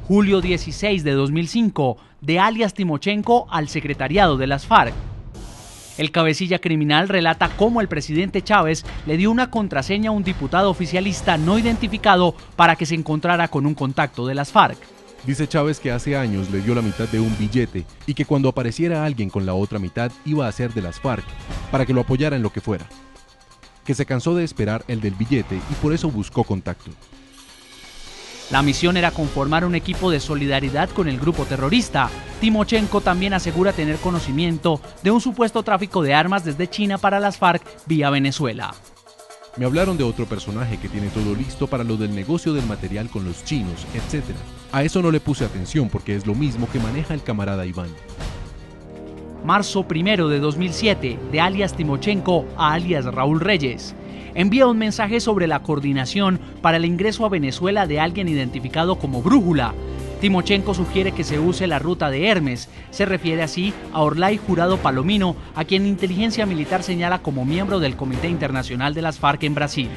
Julio 16 de 2005, de alias Timochenko al secretariado de las FARC. El cabecilla criminal relata cómo el presidente Chávez le dio una contraseña a un diputado oficialista no identificado para que se encontrara con un contacto de las FARC. Dice Chávez que hace años le dio la mitad de un billete y que cuando apareciera alguien con la otra mitad iba a ser de las FARC, para que lo apoyara en lo que fuera. Que se cansó de esperar el del billete y por eso buscó contacto. La misión era conformar un equipo de solidaridad con el grupo terrorista. Timochenko también asegura tener conocimiento de un supuesto tráfico de armas desde China para las FARC vía Venezuela. Me hablaron de otro personaje que tiene todo listo para lo del negocio del material con los chinos, etc. A eso no le puse atención porque es lo mismo que maneja el camarada Iván. Marzo 1 de 2007, de alias Timochenko a alias Raúl Reyes. Envía un mensaje sobre la coordinación para el ingreso a Venezuela de alguien identificado como Brújula. Timochenko sugiere que se use la ruta de Hermes. Se refiere así a Orlay Jurado Palomino, a quien inteligencia militar señala como miembro del Comité Internacional de las FARC en Brasil.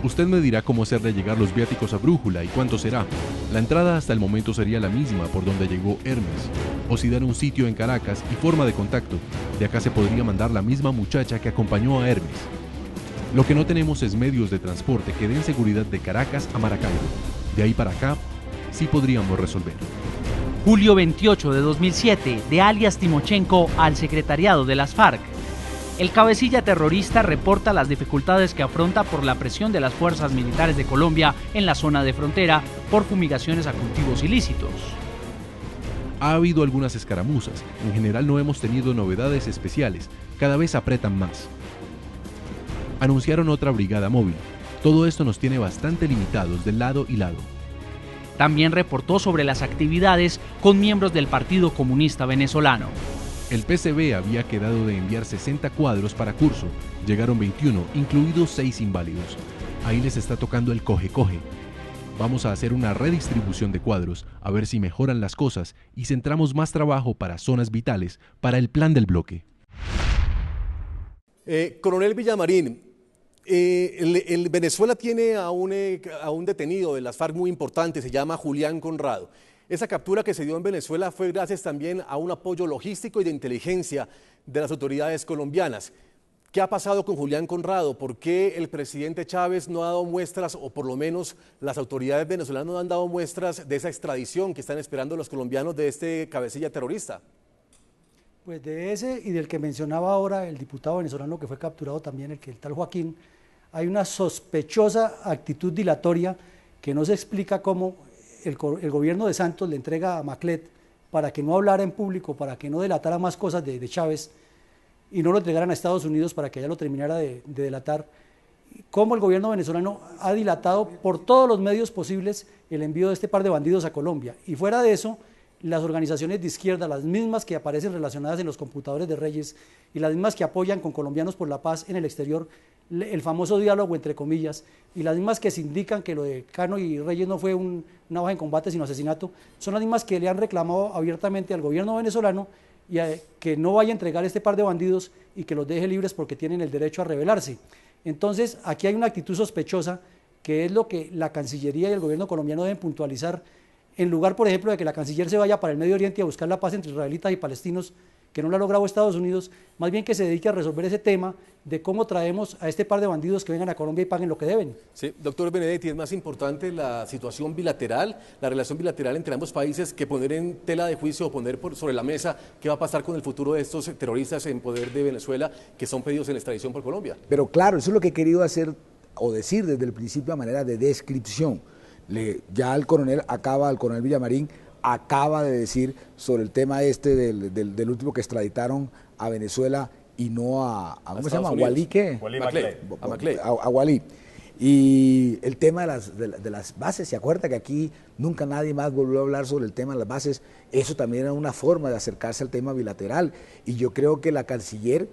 Usted me dirá cómo hacerle llegar los viáticos a Brújula y cuánto será. La entrada hasta el momento sería la misma por donde llegó Hermes. O si dan un sitio en Caracas y forma de contacto, de acá se podría mandar la misma muchacha que acompañó a Hermes. Lo que no tenemos es medios de transporte que den seguridad de Caracas a Maracaibo. De ahí para acá, sí podríamos resolver. Julio 28 de 2007, de alias Timochenko al secretariado de las FARC. El cabecilla terrorista reporta las dificultades que afronta por la presión de las fuerzas militares de Colombia en la zona de frontera por fumigaciones a cultivos ilícitos. Ha habido algunas escaramuzas, en general no hemos tenido novedades especiales, cada vez apretan más. Anunciaron otra brigada móvil, todo esto nos tiene bastante limitados de lado y lado. También reportó sobre las actividades con miembros del Partido Comunista Venezolano. El PCV había quedado de enviar 60 cuadros para curso, llegaron 21, incluidos 6 inválidos. Ahí les está tocando el coge-coge. Vamos a hacer una redistribución de cuadros, a ver si mejoran las cosas y centramos más trabajo para zonas vitales, para el plan del bloque. Coronel Villamarín, el Venezuela tiene a un detenido de las FARC muy importante, se llama Julián Conrado. Esa captura que se dio en Venezuela fue gracias también a un apoyo logístico y de inteligencia de las autoridades colombianas. ¿Qué ha pasado con Julián Conrado? ¿Por qué el presidente Chávez no ha dado muestras, o por lo menos las autoridades venezolanas no han dado muestras de esa extradición que están esperando los colombianos de este cabecilla terrorista? Pues de ese y del que mencionaba ahora el diputado venezolano que fue capturado también, el tal Joaquín, hay una sospechosa actitud dilatoria que no se explica cómo el gobierno de Santos le entrega a Maclet para que no hablara en público, para que no delatara más cosas de Chávez, y no lo entregaran a Estados Unidos para que allá lo terminara de delatar. Cómo el gobierno venezolano ha dilatado por todos los medios posibles el envío de este par de bandidos a Colombia. Y fuera de eso, las organizaciones de izquierda, las mismas que aparecen relacionadas en los computadores de Reyes y las mismas que apoyan con Colombianos por la Paz en el exterior, el famoso diálogo entre comillas, y las mismas que se indican que lo de Cano y Reyes no fue una baja en combate sino asesinato, son las mismas que le han reclamado abiertamente al gobierno venezolano y que no vaya a entregar este par de bandidos y que los deje libres porque tienen el derecho a rebelarse. Entonces aquí hay una actitud sospechosa que es lo que la Cancillería y el gobierno colombiano deben puntualizar, en lugar, por ejemplo, de que la canciller se vaya para el Medio Oriente a buscar la paz entre israelitas y palestinos, que no lo ha logrado Estados Unidos, más bien que se dedique a resolver ese tema de cómo traemos a este par de bandidos que vengan a Colombia y paguen lo que deben. Sí, doctor Benedetti, ¿es más importante la situación bilateral, la relación bilateral entre ambos países, que poner en tela de juicio o poner sobre la mesa qué va a pasar con el futuro de estos terroristas en poder de Venezuela que son pedidos en extradición por Colombia? Pero claro, eso es lo que he querido hacer o decir desde el principio a manera de descripción. Ya el coronel Villamarín acaba de decir sobre el tema este del último que extraditaron a Venezuela y no a ¿cómo se llama? ¿Walí qué? A Walí. Y el tema de las bases, ¿se acuerda que aquí nunca nadie más volvió a hablar sobre el tema de las bases? Eso también era una forma de acercarse al tema bilateral, y yo creo que la canciller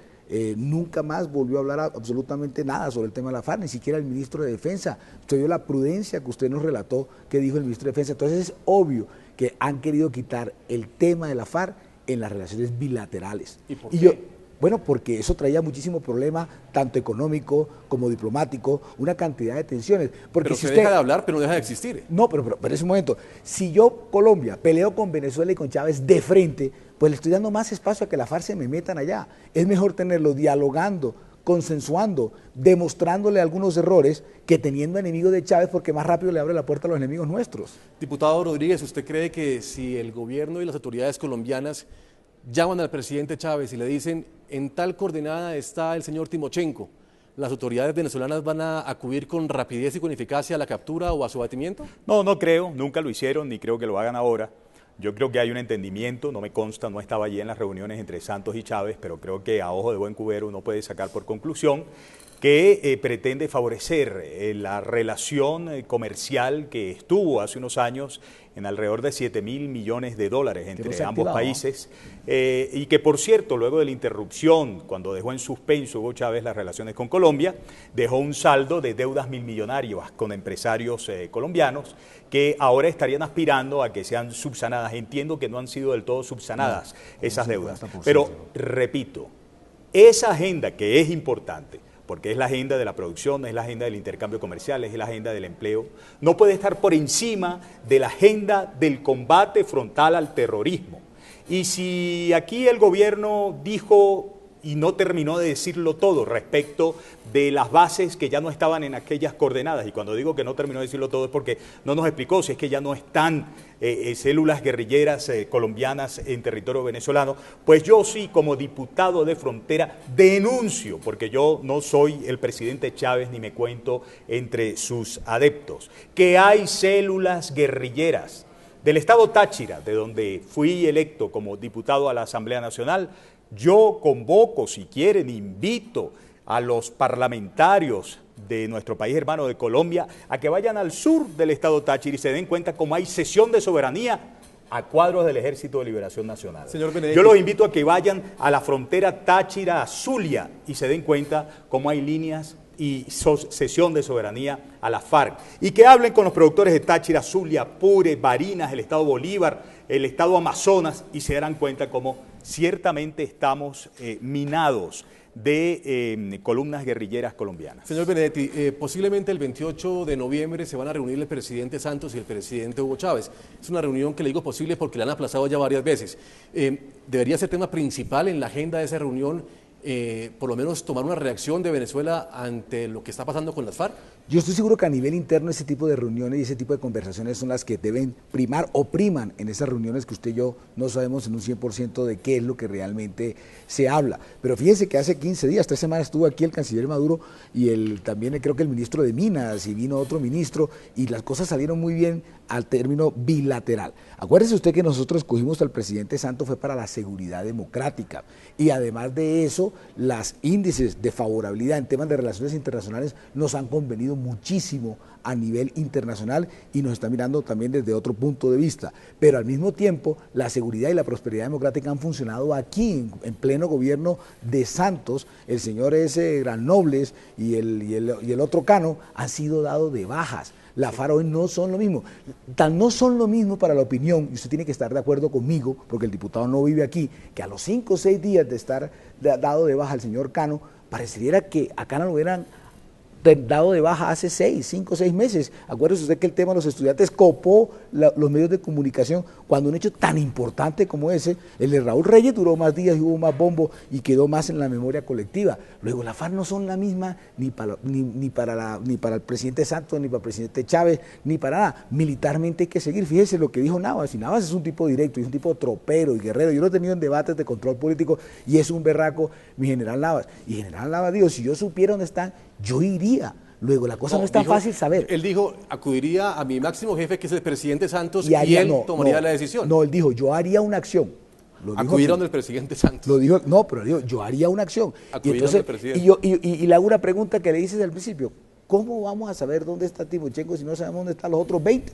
nunca más volvió a hablar absolutamente nada sobre el tema de la FARC, ni siquiera el ministro de Defensa. Usted vio la prudencia que usted nos relató que dijo el ministro de Defensa. Entonces es obvio que han querido quitar el tema de la FARC en las relaciones bilaterales. ¿Y por qué? Bueno, porque eso traía muchísimo problema, tanto económico como diplomático, una cantidad de tensiones. Porque pero si se usted deja de hablar, pero no deja de existir. No, pero es un momento. Si yo, Colombia, peleo con Venezuela y con Chávez de frente, pues le estoy dando más espacio a que la FARC se me metan allá. Es mejor tenerlo dialogando, consensuando, demostrándole algunos errores, que teniendo enemigos de Chávez, porque más rápido le abre la puerta a los enemigos nuestros. Diputado Rodríguez, ¿usted cree que si el gobierno y las autoridades colombianas llaman al presidente Chávez y le dicen, en tal coordenada está el señor Timochenko, las autoridades venezolanas van a acudir con rapidez y con eficacia a la captura o a su abatimiento? No, no creo, nunca lo hicieron, ni creo que lo hagan ahora. Yo creo que hay un entendimiento, no me consta, no estaba allí en las reuniones entre Santos y Chávez, pero creo que a ojo de buen cubero uno puede sacar por conclusión que pretende favorecer la relación comercial que estuvo hace unos años en alrededor de $7.000 millones entre ambos países, y que, por cierto, luego de la interrupción, cuando dejó en suspenso Hugo Chávez las relaciones con Colombia, dejó un saldo de deudas milmillonarias con empresarios colombianos que ahora estarían aspirando a que sean subsanadas. Entiendo que no han sido del todo subsanadas esas deudas, pero repito, esa agenda que es importante, porque es la agenda de la producción, es la agenda del intercambio comercial, es la agenda del empleo, no puede estar por encima de la agenda del combate frontal al terrorismo. Y si aquí el gobierno dijo y no terminó de decirlo todo respecto de las bases que ya no estaban en aquellas coordenadas, y cuando digo que no terminó de decirlo todo es porque no nos explicó si es que ya no están células guerrilleras colombianas en territorio venezolano, pues yo sí, como diputado de frontera, denuncio, porque yo no soy el presidente Chávez ni me cuento entre sus adeptos, que hay células guerrilleras del estado Táchira, de donde fui electo como diputado a la Asamblea Nacional. Yo convoco, si quieren, invito a los parlamentarios de nuestro país hermano de Colombia a que vayan al sur del estado Táchira y se den cuenta cómo hay cesión de soberanía a cuadros del Ejército de Liberación Nacional. Señor Benedetti, yo los invito a que vayan a la frontera Táchira-Zulia y se den cuenta cómo hay líneas y cesión de soberanía a la FARC. Y que hablen con los productores de Táchira, Zulia, Apure, Barinas, el estado Bolívar, el estado Amazonas, y se darán cuenta cómo ciertamente estamos minados de columnas guerrilleras colombianas. Señor Benedetti, posiblemente el 28 de noviembre se van a reunir el presidente Santos y el presidente Hugo Chávez. Es una reunión que le digo posible porque la han aplazado ya varias veces. ¿Debería ser tema principal en la agenda de esa reunión, por lo menos tomar una reacción de Venezuela ante lo que está pasando con las FARC? Yo estoy seguro que a nivel interno ese tipo de reuniones y ese tipo de conversaciones son las que deben primar o priman en esas reuniones que usted y yo no sabemos en un 100% de qué es lo que realmente se habla. Pero fíjense que hace 15 días, 3 semanas estuvo aquí el canciller Maduro y también creo que el ministro de Minas y vino otro ministro y las cosas salieron muy bien al término bilateral. Acuérdese usted que nosotros escogimos al presidente Santos fue para la seguridad democrática y además de eso, las índices de favorabilidad en temas de relaciones internacionales nos han convenido muchísimo a nivel internacional y nos está mirando también desde otro punto de vista. Pero al mismo tiempo, la seguridad y la prosperidad democrática han funcionado aquí, en pleno gobierno de Santos. El señor ese Granobles y el otro Cano han sido dados de bajas. La FARC hoy no son lo mismo. No son lo mismo para la opinión, y usted tiene que estar de acuerdo conmigo, porque el diputado no vive aquí, que a los 5 o 6 días de estar dado de baja al señor Cano, parecería que a Cano lo hubieran dado de baja hace 5 o 6 meses. Acuérdese usted que el tema de los estudiantes copó los medios de comunicación cuando un hecho tan importante como ese, el de Raúl Reyes, duró más días y hubo más bombo y quedó más en la memoria colectiva. Luego la FARC no son la misma ni para el presidente Santos, ni para el presidente Chávez, ni para nada. Militarmente hay que seguir. Fíjese lo que dijo Navas, y Navas es un tipo directo, es un tipo tropero y guerrero. Yo lo he tenido en debates de control político y es un berraco mi general Navas. Y general Navas dijo, si yo supiera dónde están, yo iría. Luego, la cosa no es tan fácil saber. Él dijo, acudiría a mi máximo jefe, que es el presidente Santos, y él tomaría la decisión. No, él dijo, yo haría una acción. Acudieron del presidente Santos. Lo dijo, no, pero dijo, yo haría una acción. Acudieron del presidente. Y le hago una pregunta que le dices al principio, ¿cómo vamos a saber dónde está Timochenko si no sabemos dónde están los otros 20?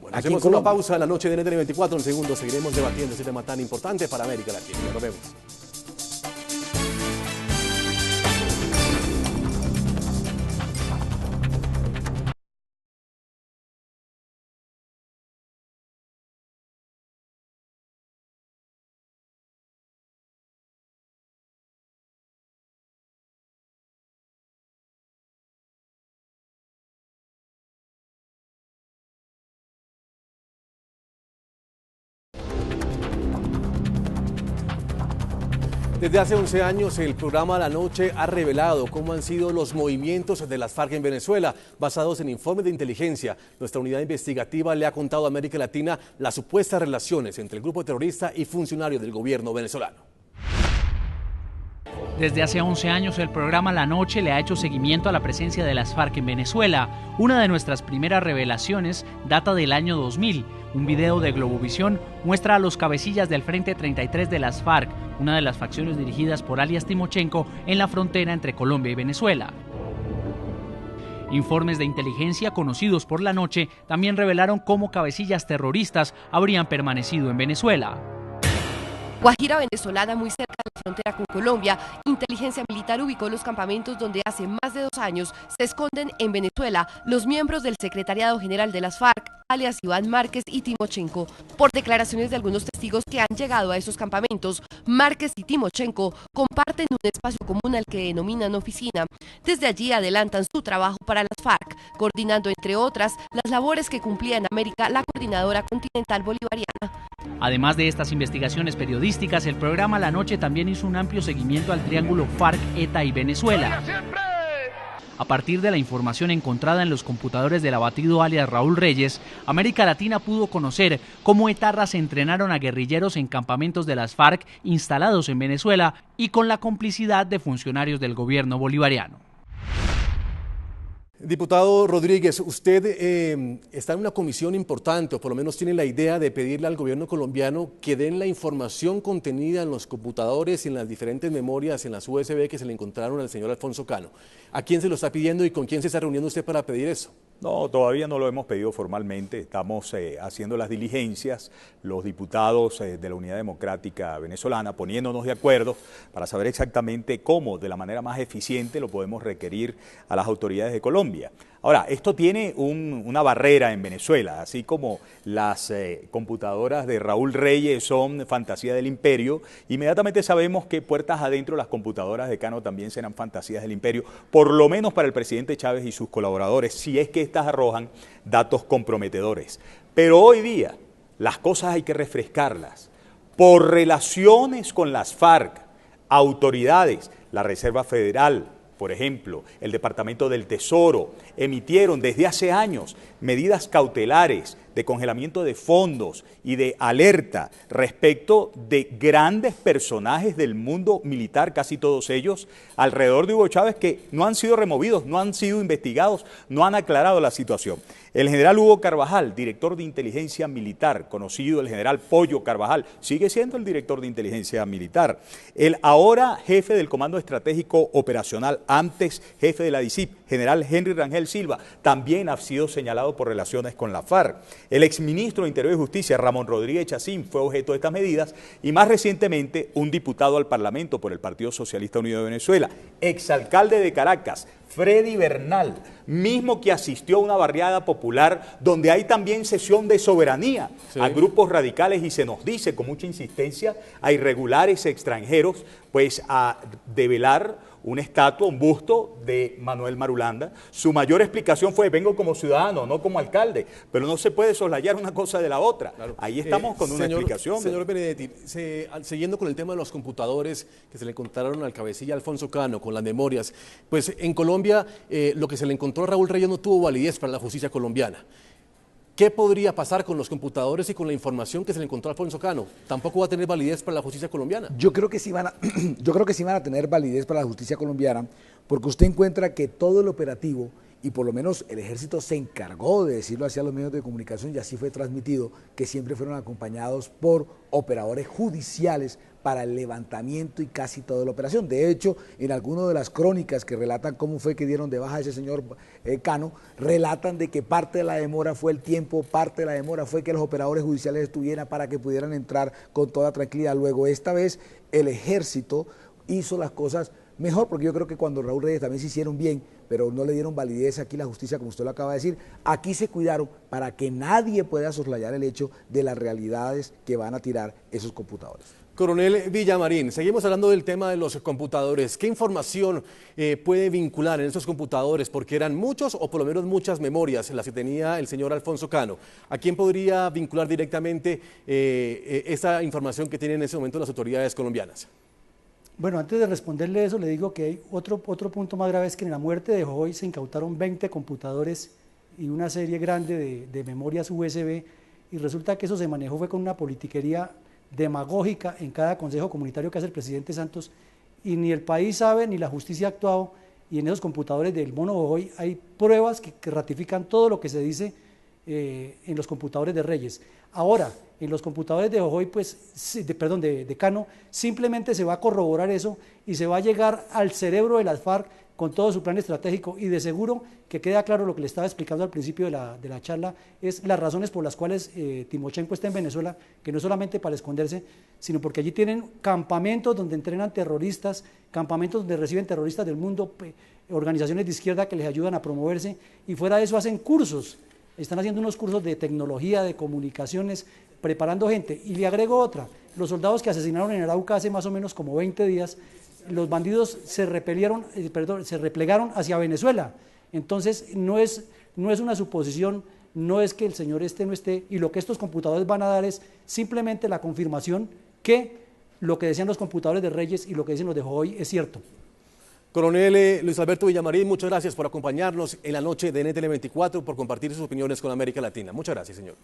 Bueno, hacemos una pausa en la noche de NTN 24, en segundos seguiremos debatiendo ese tema tan importante para América Latina. Nos vemos. Desde hace 11 años, el programa La Noche ha revelado cómo han sido los movimientos de las FARC en Venezuela, basados en informes de inteligencia. Nuestra unidad investigativa le ha contado a América Latina las supuestas relaciones entre el grupo terrorista y funcionarios del gobierno venezolano. Desde hace 11 años, el programa La Noche le ha hecho seguimiento a la presencia de las FARC en Venezuela. Una de nuestras primeras revelaciones data del año 2000. Un video de Globovisión muestra a los cabecillas del Frente 33 de las FARC, una de las facciones dirigidas por alias Timochenko, en la frontera entre Colombia y Venezuela. Informes de inteligencia conocidos por La Noche también revelaron cómo cabecillas terroristas habrían permanecido en Venezuela. Guajira venezolana, muy cerca de la frontera con Colombia, inteligencia militar ubicó los campamentos donde hace más de 2 años se esconden en Venezuela los miembros del Secretariado General de las FARC, alias Iván Márquez y Timochenko. Por declaraciones de algunos testigos que han llegado a esos campamentos, Márquez y Timochenko comparten un espacio común al que denominan oficina. Desde allí adelantan su trabajo para las FARC, coordinando entre otras las labores que cumplía en América la Coordinadora Continental Bolivariana. Además de estas investigaciones periodísticas, el programa La Noche también hizo un amplio seguimiento al triángulo FARC, ETA y Venezuela. A partir de la información encontrada en los computadores del abatido alias Raúl Reyes, América Latina pudo conocer cómo etarras entrenaron a guerrilleros en campamentos de las FARC instalados en Venezuela y con la complicidad de funcionarios del gobierno bolivariano. Diputado Rodríguez, usted está en una comisión importante, o por lo menos tiene la idea de pedirle al gobierno colombiano que den la información contenida en los computadores y en las diferentes memorias, en las USB que se le encontraron al señor Alfonso Cano. ¿A quién se lo está pidiendo y con quién se está reuniendo usted para pedir eso? No, todavía no lo hemos pedido formalmente, estamos haciendo las diligencias, los diputados de la Unidad Democrática Venezolana, poniéndonos de acuerdo para saber exactamente cómo, de la manera más eficiente, lo podemos requerir a las autoridades de Colombia. Ahora, esto tiene una barrera en Venezuela, así como las computadoras de Raúl Reyes son fantasía del imperio, inmediatamente sabemos que puertas adentro las computadoras de Cano también serán fantasías del imperio, por lo menos para el presidente Chávez y sus colaboradores, si es que estas arrojan datos comprometedores. Pero hoy día las cosas hay que refrescarlas. Por relaciones con las FARC, autoridades, la Reserva Federal, por ejemplo, el Departamento del Tesoro, emitieron desde hace años medidas cautelares de congelamiento de fondos y de alerta respecto de grandes personajes del mundo militar, casi todos ellos, alrededor de Hugo Chávez, que no han sido removidos, no han sido investigados, no han aclarado la situación. El general Hugo Carvajal, director de inteligencia militar, conocido el general Pollo Carvajal, sigue siendo el director de inteligencia militar. El ahora jefe del Comando Estratégico Operacional, antes jefe de la DICIP, general Henry Rangel Silva, también ha sido señalado por relaciones con la FARC. El exministro de Interior y Justicia, Ramón Rodríguez Chacín, fue objeto de estas medidas y más recientemente un diputado al Parlamento por el Partido Socialista Unido de Venezuela, exalcalde de Caracas, Freddy Bernal, mismo que asistió a una barriada popular donde hay también sesión de soberanía a grupos radicales y se nos dice con mucha insistencia a irregulares extranjeros pues a develar una estatua, un busto de Manuel Marulanda. Su mayor explicación fue: vengo como ciudadano, no como alcalde, pero no se puede soslayar una cosa de la otra. Claro. Ahí estamos con una explicación. Señor Benedetti, siguiendo con el tema de los computadores que se le encontraron al cabecilla Alfonso Cano, con las memorias, pues en Colombia lo que se le encontró a Raúl Reyes no tuvo validez para la justicia colombiana. ¿Qué podría pasar con los computadores y con la información que se le encontró a Alfonso Cano? ¿Tampoco va a tener validez para la justicia colombiana? Yo creo que sí van a tener validez para la justicia colombiana, porque usted encuentra que todo el operativo, y por lo menos el ejército se encargó de decirlo así a los medios de comunicación, y así fue transmitido, que siempre fueron acompañados por operadores judiciales para el levantamiento y casi toda la operación. De hecho, en algunas de las crónicas que relatan cómo fue que dieron de baja a ese señor Cano, relatan de que parte de la demora fue el tiempo, parte de la demora fue que los operadores judiciales estuvieran para que pudieran entrar con toda tranquilidad. Luego, esta vez, el ejército hizo las cosas mejor, porque yo creo que cuando Raúl Reyes también se hicieron bien, pero no le dieron validez aquí la justicia, como usted lo acaba de decir. Aquí se cuidaron para que nadie pueda soslayar el hecho de las realidades que van a tirar esos computadores. Coronel Villamarín, seguimos hablando del tema de los computadores. ¿Qué información puede vincular en esos computadores? Porque eran muchos o por lo menos muchas memorias las que tenía el señor Alfonso Cano. ¿A quién podría vincular directamente esa información que tienen en ese momento las autoridades colombianas? Bueno, antes de responderle eso, le digo que hay otro punto más grave, es que en la muerte de Jojoy se incautaron 20 computadores y una serie grande de memorias USB, y resulta que eso se manejó fue con una politiquería demagógica en cada consejo comunitario que hace el presidente Santos, y ni el país sabe ni la justicia ha actuado, y en esos computadores del mono Jojoy hay pruebas que ratifican todo lo que se dice en los computadores de Reyes. Ahora, en los computadores de Jojoy, pues, de Cano, simplemente se va a corroborar eso y se va a llegar al cerebro de las FARC con todo su plan estratégico, y de seguro que queda claro lo que le estaba explicando al principio de la charla, es las razones por las cuales Timochenko está en Venezuela, que no solamente para esconderse, sino porque allí tienen campamentos donde entrenan terroristas, campamentos donde reciben terroristas del mundo, organizaciones de izquierda que les ayudan a promoverse, y fuera de eso hacen cursos, están haciendo unos cursos de tecnología, de comunicaciones, preparando gente. Y le agrego otra, los soldados que asesinaron en Arauca hace más o menos como 20 días, los bandidos se replegaron hacia Venezuela. Entonces no es una suposición, no es que el señor esté o no esté, y lo que estos computadores van a dar es simplemente la confirmación que lo que decían los computadores de Reyes y lo que dicen los de Jojoy es cierto. Coronel Luis Alberto Villamarín, muchas gracias por acompañarnos en la noche de NTN 24, por compartir sus opiniones con América Latina. Muchas gracias, señor.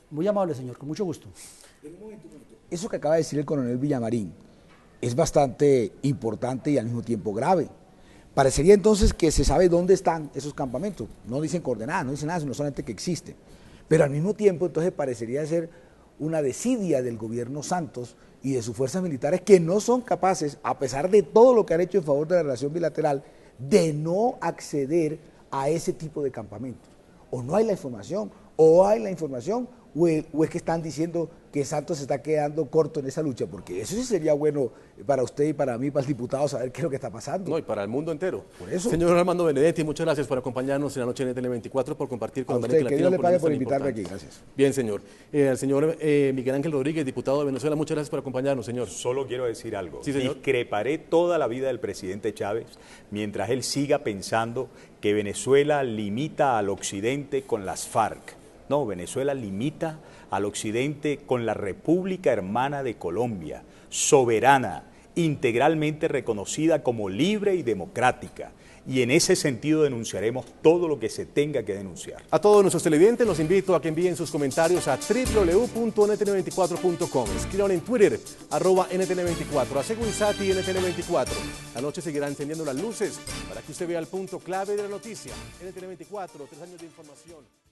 Muy amable, señor, con mucho gusto. Eso que acaba de decir el coronel Villamarín es bastante importante y al mismo tiempo grave. Parecería entonces que se sabe dónde están esos campamentos. No dicen coordenadas, no dicen nada, sino solamente que existen. Pero al mismo tiempo entonces parecería ser una desidia del gobierno Santos y de sus fuerzas militares, que no son capaces, a pesar de todo lo que han hecho en favor de la relación bilateral, de no acceder a ese tipo de campamentos. O no hay la información, o hay la información, o es que están diciendo que Santos se está quedando corto en esa lucha, porque eso sí sería bueno para usted y para mí, para el diputado, saber qué es lo que está pasando. No, y para el mundo entero. Por eso. Señor Armando Benedetti, muchas gracias por acompañarnos en la noche de NTN 24, por compartir con América Latina. Que Dios le pague por invitarme aquí, gracias. Bien, señor. Al señor Miguel Ángel Rodríguez, diputado de Venezuela, muchas gracias por acompañarnos, señor. Solo quiero decir algo. Sí, señor. Discreparé toda la vida del presidente Chávez mientras él siga pensando que Venezuela limita al occidente con las FARC. No, Venezuela limita al occidente con la República Hermana de Colombia, soberana, integralmente reconocida como libre y democrática. Y en ese sentido denunciaremos todo lo que se tenga que denunciar. A todos nuestros televidentes los invito a que envíen sus comentarios a www.ntn24.com. Escriban en Twitter, @NTN24, a Seguizati NTN24. La noche seguirá encendiendo las luces para que usted vea el punto clave de la noticia. NTN24, 3 años de información.